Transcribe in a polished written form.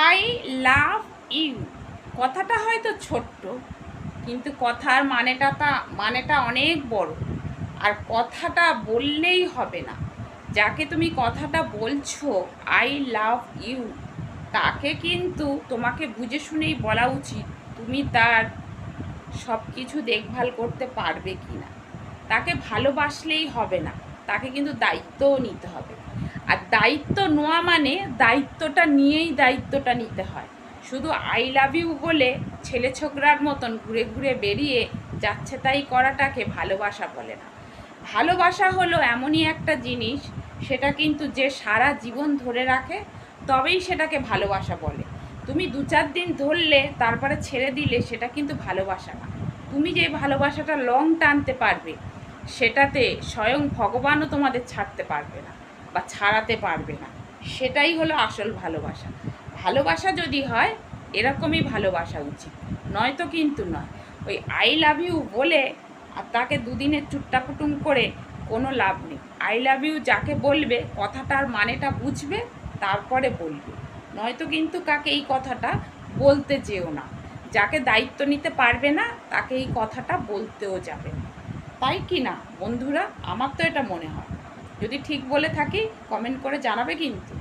I love you কথাটা হয়তো ছোট্ট, কিন্তু কথার মানেটা অনেক বড়। আর কথাটা বললেই হবে না, যাকে তুমি কথাটা বলছো আই লাভ ইউ, তাকে কিন্তু তোমাকে বুঝে শুনেই বলা উচিত তুমি তার সব কিছু দেখভাল করতে পারবে কি না। তাকে ভালোবাসলেই হবে না, তাকে কিন্তু দায়িত্বও নিতে হবে। আর দায়িত্ব নেওয়া মানে দায়িত্বটা নিয়েই দায়িত্বটা নিতে হয়। শুধু আই লাভ ইউ বলে ছেলে ছোকরার মতন ঘুরে ঘুরে বেরিয়ে যাচ্ছে তাই করাটাকে ভালোবাসা বলে না। ভালোবাসা হলো এমনই একটা জিনিস, সেটা কিন্তু যে সারা জীবন ধরে রাখে তবেই সেটাকে ভালোবাসা বলে। তুমি 2-4 দিন ধরলে তারপরে ছেড়ে দিলে সেটা কিন্তু ভালোবাসা না। তুমি যে ভালোবাসাটা লং টানতে পারবে, সেটাতে স্বয়ং ভগবানও তোমাদের ছাড়তে পারবে না বা ছাড়াতে পারবে না। সেটাই হলো আসল ভালোবাসা। ভালোবাসা যদি হয় এরকমই ভালোবাসা উচিত, নয়তো কিন্তু নয়। ওই আই লাভ ইউ বলে আর তাকে দুদিনের চুট্টাপুটুম করে কোনো লাভ নেই। আই লাভ ইউ যাকে বলবে কথাটার মানেটা বুঝবে, তারপরে বলবে। নয়তো কিন্তু কাকে এই কথাটা বলতে যেও না। যাকে দায়িত্ব নিতে পারবে না তাকে এই কথাটা বলতেও যাবে না। তাই কি না বন্ধুরা? আমার তো এটা মনে হয়। যদি ঠিক বলে থাকি কমেন্ট করে জানাবে কিন্তু।